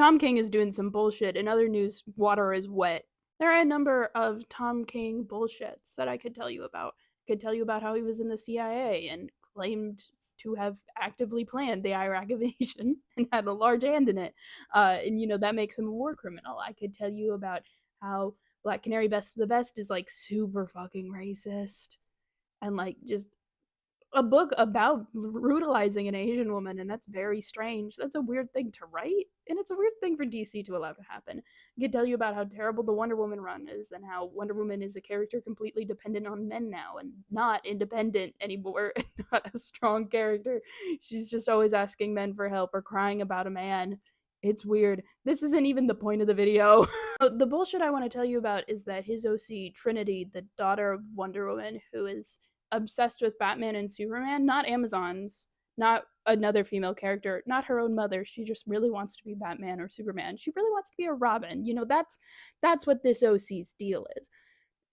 Tom King is doing some bullshit. In other news, water is wet. There are a number of Tom King bullshits that I could tell you about. I could tell you about how he was in the CIA and claimed to have actively planned the Iraq invasion and had a large hand in it. And that makes him a war criminal. I could tell you about how Black Canary Best of the Best is like super fucking racist and like just a book about brutalizing an Asian woman, and that's very strange. That's a weird thing to write, and it's a weird thing for DC to allow to happen. I could tell you about how terrible the Wonder Woman run is, and how Wonder Woman is a character completely dependent on men now, and not independent anymore, and not a strong character. She's just always asking men for help or crying about a man. It's weird. This isn't even the point of the video. The bullshit I want to tell you about is that his OC, Trinity, the daughter of Wonder Woman, who is obsessed with Batman and Superman, not Amazon's, not another female character, not her own mother. She just really wants to be Batman or Superman. She really wants to be a Robin. That's what this OC's deal is.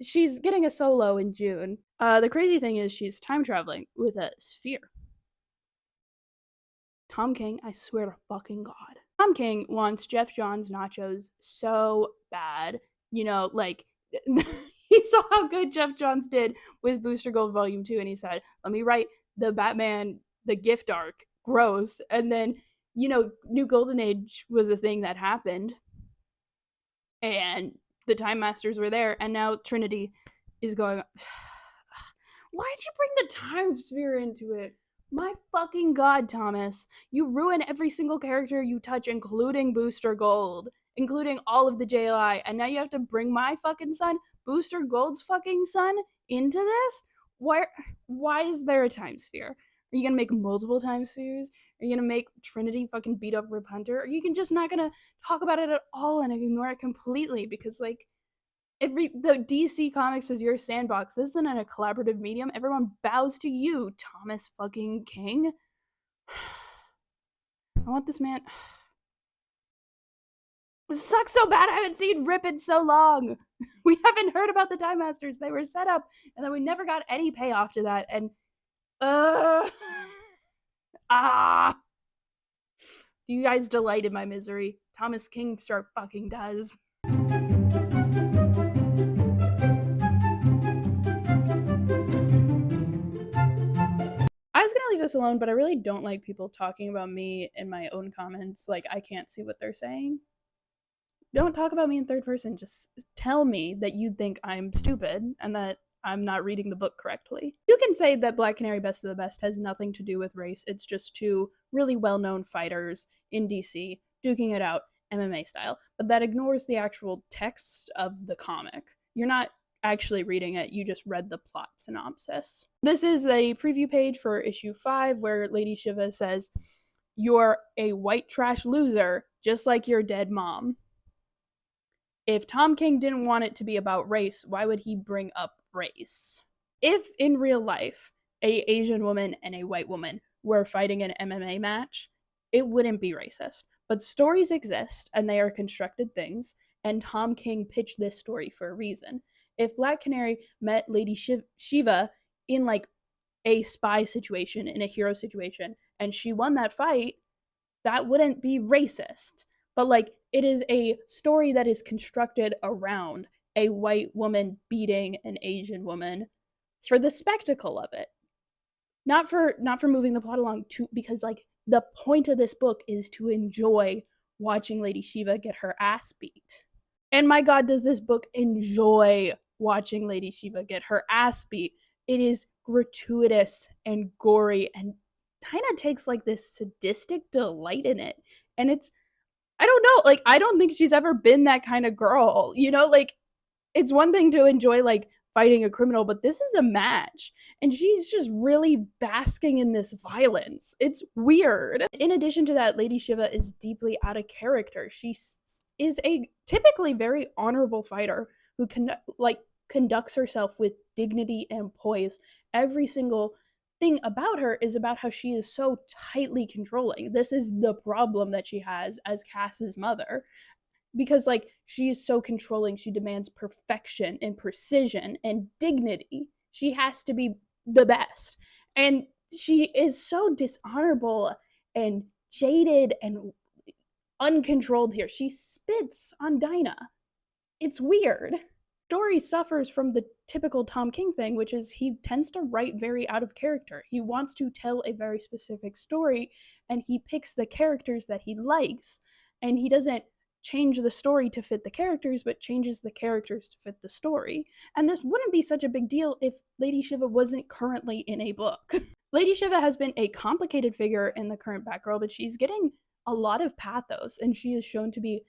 She's getting a solo in June. The crazy thing is she's time traveling with a sphere. Tom King, I swear to fucking God. Tom King wants Jeff Johns nachos so bad. He saw how good Jeff Johns did with Booster Gold Volume 2, and he said, let me write the Batman, the gift arc, gross. And then, New Golden Age was a thing that happened, and the Time Masters were there, and now Trinity is going, why'd you bring the Time Sphere into it? My fucking God, Thomas. You ruin every single character you touch, including Booster Gold, including all of the JLI, and now you have to bring my fucking son, Booster Gold's fucking son, into this? Why is there a time sphere? Are you gonna make multiple time spheres? Are you gonna make Trinity fucking beat up Rip Hunter? Or are you just not gonna talk about it at all and ignore it completely? Because, the DC Comics is your sandbox. This isn't a collaborative medium. Everyone bows to you, Thomas fucking King. I want this man... It sucks so bad. I haven't seen Rip in so long. We haven't heard about the Time Masters. They were set up, and then we never got any payoff to that. And do you guys delight in my misery? Thomas King sure fucking does. I was gonna leave this alone, but I really don't like people talking about me in my own comments. Like, I can't see what they're saying. Don't talk about me in third person. Just tell me that you think I'm stupid and that I'm not reading the book correctly. You can say that Black Canary Best of the Best has nothing to do with race. It's just two really well-known fighters in DC duking it out MMA style. But that ignores the actual text of the comic. You're not actually reading it, you just read the plot synopsis. This is a preview page for issue 5 where Lady Shiva says, "You're a white trash loser, just like your dead mom." If Tom King didn't want it to be about race, why would he bring up race? If in real life, a Asian woman and a white woman were fighting an MMA match, it wouldn't be racist. But stories exist, and they are constructed things, and Tom King pitched this story for a reason. If Black Canary met Lady Shiva in a spy situation, in a hero situation, and she won that fight, that wouldn't be racist. But it is a story that is constructed around a white woman beating an Asian woman for the spectacle of it. Not for moving the plot along, because the point of this book is to enjoy watching Lady Shiva get her ass beat. And my God, does this book enjoy watching Lady Shiva get her ass beat. It is gratuitous and gory and kind of takes this sadistic delight in it. And I don't know, I don't think she's ever been that kind of girl, it's one thing to enjoy fighting a criminal, but this is a match, and she's just really basking in this violence. It's weird. In addition to that, Lady Shiva is deeply out of character. She is a typically very honorable fighter who conducts herself with dignity and poise. Every single thing about her is about how she is so tightly controlling. This is the problem that she has as Cass's mother. Because she is so controlling, she demands perfection and precision and dignity. She has to be the best. And she is so dishonorable and jaded and uncontrolled here. She spits on Dinah. It's weird. Story suffers from the typical Tom King thing, which is he tends to write very out of character. He wants to tell a very specific story, and he picks the characters that he likes, and he doesn't change the story to fit the characters, but changes the characters to fit the story. And this wouldn't be such a big deal if Lady Shiva wasn't currently in a book. Lady Shiva has been a complicated figure in the current Batgirl, but she's getting a lot of pathos, and she is shown to be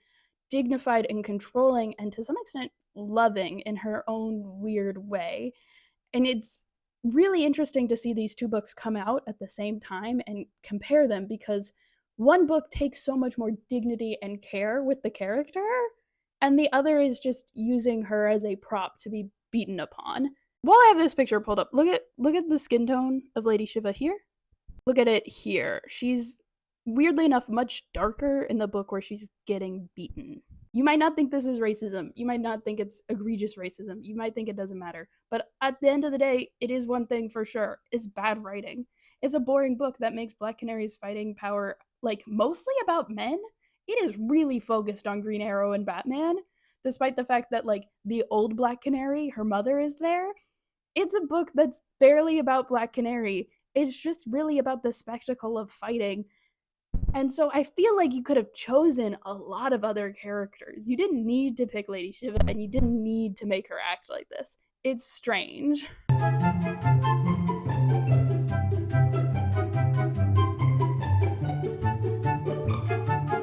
dignified and controlling and to some extent loving in her own weird way. And it's really interesting to see these two books come out at the same time and compare them, because one book takes so much more dignity and care with the character, and the other is just using her as a prop to be beaten upon. While I have this picture pulled up, look at the skin tone of Lady Shiva here. Look at it here. She's weirdly enough much darker in the book where she's getting beaten. You might not think this is racism. You might not think it's egregious racism. You might think it doesn't matter. But at the end of the day, it is one thing for sure. It's bad writing. It's a boring book that makes Black Canary's fighting power, like, mostly about men. It is really focused on Green Arrow and Batman, despite the fact that, like, the old Black Canary, her mother, is there. It's a book that's barely about Black Canary. It's just really about the spectacle of fighting. And so I feel like you could have chosen a lot of other characters. You didn't need to pick Lady Shiva, and you didn't need to make her act like this. It's strange.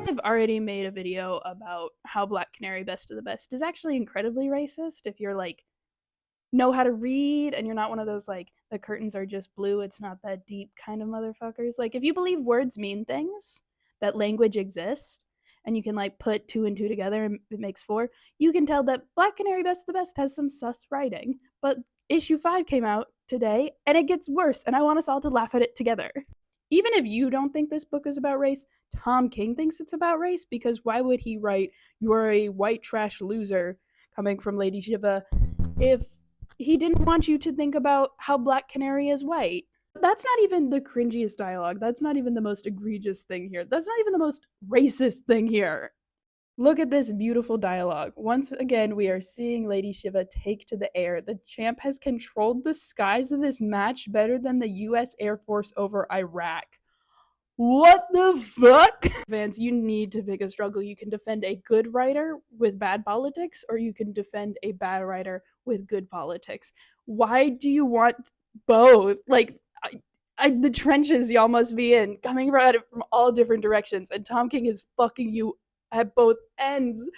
I've already made a video about how Black Canary Best of the Best is actually incredibly racist if you're like know how to read and you're not one of those like the curtains are just blue, it's not that deep kind of motherfuckers. Like, if you believe words mean things, that language exists, and you can like put two and two together and it makes four, you can tell that Black Canary Best of the Best has some sus writing. But issue 5 came out today and it gets worse, and I want us all to laugh at it together. Even if you don't think this book is about race, Tom King thinks it's about race, because why would he write "you're a white trash loser" coming from Lady Shiva if he didn't want you to think about how Black Canary is white? That's not even the cringiest dialogue. That's not even the most egregious thing here. That's not even the most racist thing here. Look at this beautiful dialogue. Once again, we are seeing Lady Shiva take to the air. The champ has controlled the skies of this match better than the US Air Force over Iraq. What the fuck? Fans, you need to pick a struggle. You can defend a good writer with bad politics, or you can defend a bad writer with good politics. Why do you want both? Like, the trenches y'all must be in, coming at it from all different directions, and Tom King is fucking you at both ends.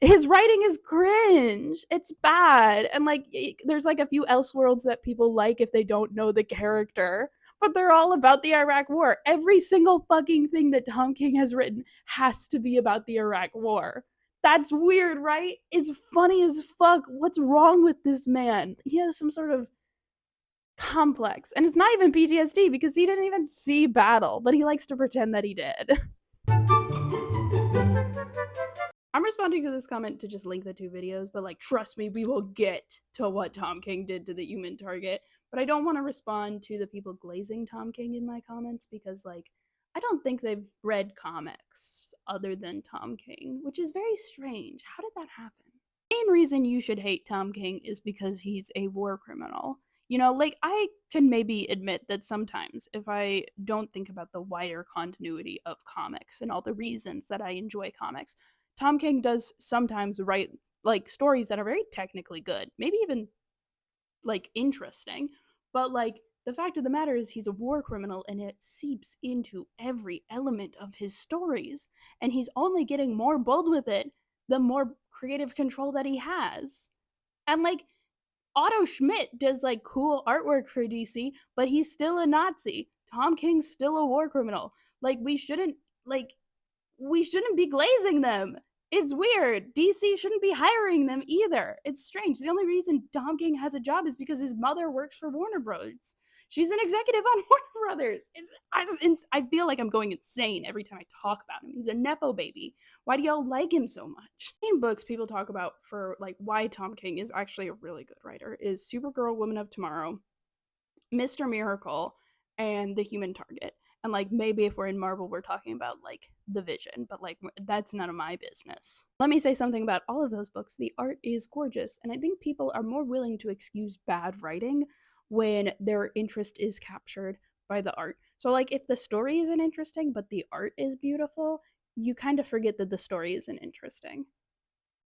His writing is cringe. It's bad. And like, there's like a few Elseworlds that people like if they don't know the character, but they're all about the Iraq War. Every single fucking thing that Tom King has written has to be about the Iraq War. That's weird, right? It's funny as fuck. What's wrong with this man? He has some sort of complex. And it's not even PTSD, because he didn't even see battle, but he likes to pretend that he did. I'm responding to this comment to just link the two videos, but like, trust me, we will get to what Tom King did to the human target. But I don't want to respond to the people glazing Tom King in my comments, because like, I don't think they've read comics other than Tom King, which is very strange. How did that happen? The main reason you should hate Tom King is because he's a war criminal. You know, like, I can maybe admit that sometimes if I don't think about the wider continuity of comics and all the reasons that I enjoy comics, Tom King does sometimes write like stories that are very technically good, maybe even like interesting, but like, the fact of the matter is he's a war criminal, and it seeps into every element of his stories, and he's only getting more bold with it the more creative control that he has. And like, Otto Schmidt does like cool artwork for DC, but he's still a Nazi. Tom King's still a war criminal. Like, we shouldn't be glazing them. It's weird. DC shouldn't be hiring them either. It's strange. The only reason Tom King has a job is because his mother works for Warner Bros. She's an executive on Warner Brothers. I feel like I'm going insane every time I talk about him. He's a Nepo baby. Why do y'all like him so much? In books people talk about for like why Tom King is actually a really good writer is Supergirl, Woman of Tomorrow, Mr. Miracle, and the human target. And like maybe if we're in Marvel, we're talking about like the Vision, but like that's none of my business. Let me say something about all of those books. The art is gorgeous, and I think people are more willing to excuse bad writing when their interest is captured by the art. So like if the story isn't interesting but the art is beautiful, you kind of forget that the story isn't interesting.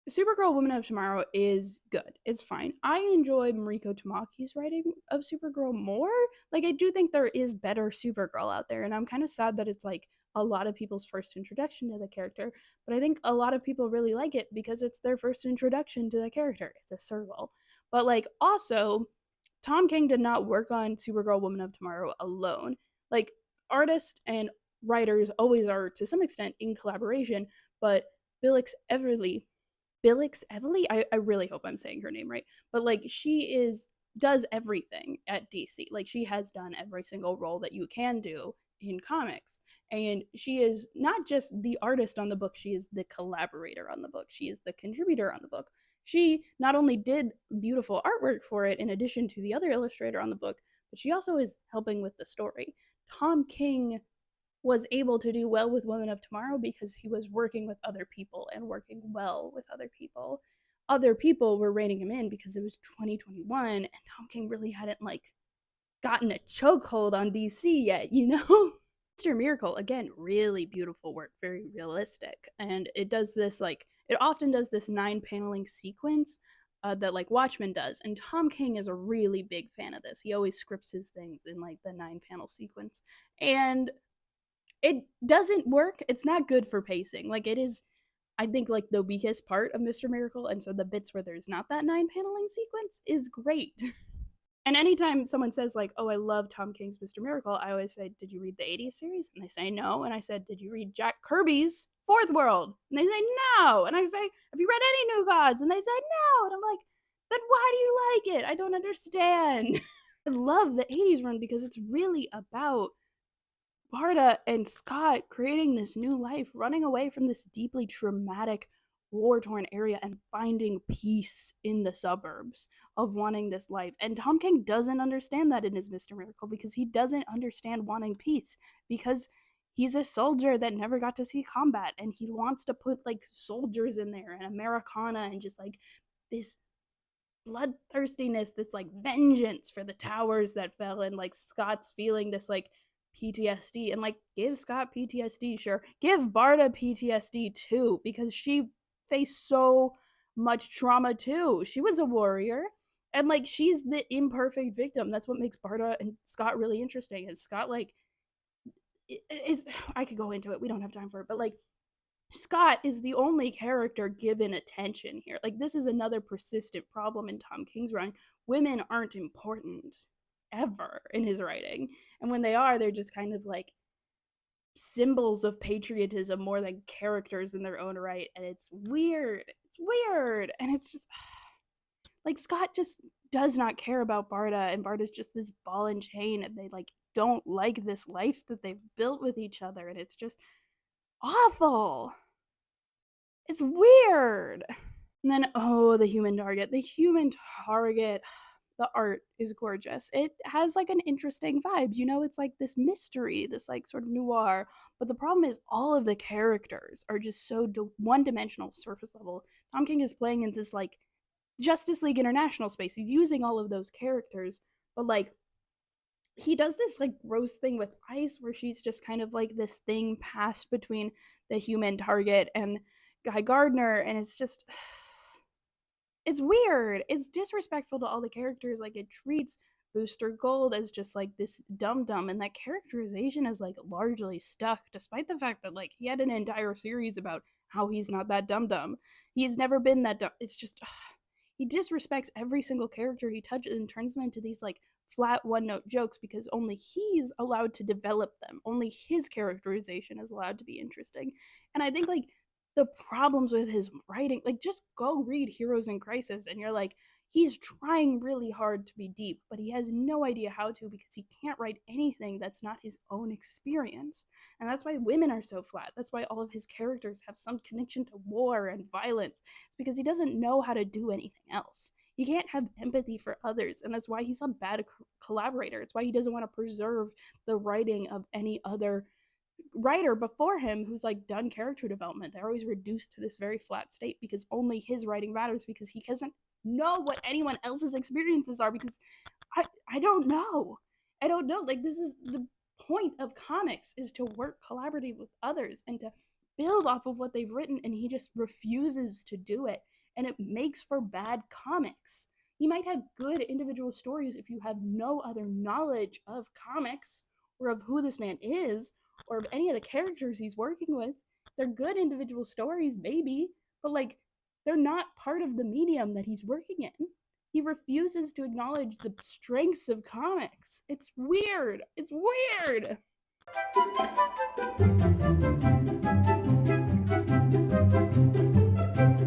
Supergirl Woman of Tomorrow is good. It's fine. I enjoy Mariko Tamaki's writing of Supergirl more. Like, I do think there is better Supergirl out there, and I'm kind of sad that it's like a lot of people's first introduction to the character, but I think a lot of people really like it because it's their first introduction to the character. It's a circle. But, like, also, Tom King did not work on Supergirl Woman of Tomorrow alone. Like, artists and writers always are to some extent in collaboration, but Billix Everly Billix Evely. I really hope I'm saying her name right. But like she does everything at DC. Like she has done every single role that you can do in comics. And she is not just the artist on the book, she is the collaborator on the book. She is the contributor on the book. She not only did beautiful artwork for it in addition to the other illustrator on the book, but she also is helping with the story. Tom King was able to do well with Women of Tomorrow because he was working with other people and working well with other people. Other people were reining him in because it was 2021 and Tom King really hadn't like gotten a chokehold on DC yet, you know? Mr. Miracle, again, really beautiful work, very realistic. And it does this like, it often does this 9 paneling sequence that like Watchmen does. And Tom King is a really big fan of this. He always scripts his things in like the 9 panel sequence. And it doesn't work. It's not good for pacing. Like it is, I think, like the weakest part of Mr. Miracle, and so the bits where there's not that 9 paneling sequence is great. And anytime someone says like, "Oh, I love Tom King's Mr. Miracle," I always say, "Did you read the '80s series?" And they say no. And I said, "Did you read Jack Kirby's Fourth World?" And they say no. And I say, "Have you read any New Gods?" And they say no. And I'm like, "Then why do you like it? I don't understand." I love the '80s run because it's really about Barda and Scott creating this new life, running away from this deeply traumatic, war torn area and finding peace in the suburbs of wanting this life. And Tom King doesn't understand that in his Mr. Miracle because he doesn't understand wanting peace because he's a soldier that never got to see combat and he wants to put like soldiers in there and Americana and just like this bloodthirstiness, this like vengeance for the towers that fell, and like Scott's feeling this like PTSD. And like give Scott PTSD, sure. Give Barda PTSD too, because she faced so much trauma too. She was a warrior. And like she's the imperfect victim. That's what makes Barda and Scott really interesting. And Scott like is I could go into it. We don't have time for it, but like Scott is the only character given attention here. Like, this is another persistent problem in Tom King's run. Women aren't important ever in his writing. And when they are, they're just kind of like symbols of patriotism more than characters in their own right. And it's weird. It's weird. And it's just like Scott just does not care about Barda, and Barda's just this ball and chain, and they like don't like this life that they've built with each other. And it's just awful. It's weird. And then, oh, the human target. The human target. The art is gorgeous. It has like an interesting vibe. You know, it's like this mystery, this like sort of noir. But the problem is, all of the characters are just so one dimensional, surface level. Tom King is playing in this like Justice League International space. He's using all of those characters, but like he does this like gross thing with Ice where she's just kind of like this thing passed between the human target and Guy Gardner, and it's just it's weird. It's disrespectful to all the characters. Like it treats Booster Gold as just like this dum dum, and that characterization is like largely stuck, despite the fact that like he had an entire series about how he's not that dum dum. He's never been that dumb. It's just he disrespects every single character he touches and turns them into these like flat one note jokes because only he's allowed to develop them. Only his characterization is allowed to be interesting. And I think like the problems with his writing, like just go read Heroes in Crisis and you're like, he's trying really hard to be deep, but he has no idea how to because he can't write anything that's not his own experience. And that's why women are so flat. That's why all of his characters have some connection to war and violence. It's because he doesn't know how to do anything else. He can't have empathy for others, and that's why he's a bad collaborator. It's why he doesn't want to preserve the writing of any other writer before him who's like done character development. They're always reduced to this very flat state because only his writing matters, because he doesn't know what anyone else's experiences are, because I don't know. I don't know. Like, this is the point of comics, is to work collaboratively with others and to build off of what they've written, and he just refuses to do it, and it makes for bad comics. You might have good individual stories if you have no other knowledge of comics or of who this man is or of any of the characters he's working with. They're good individual stories, maybe, but like, they're not part of the medium that he's working in. He refuses to acknowledge the strengths of comics. It's weird. It's weird.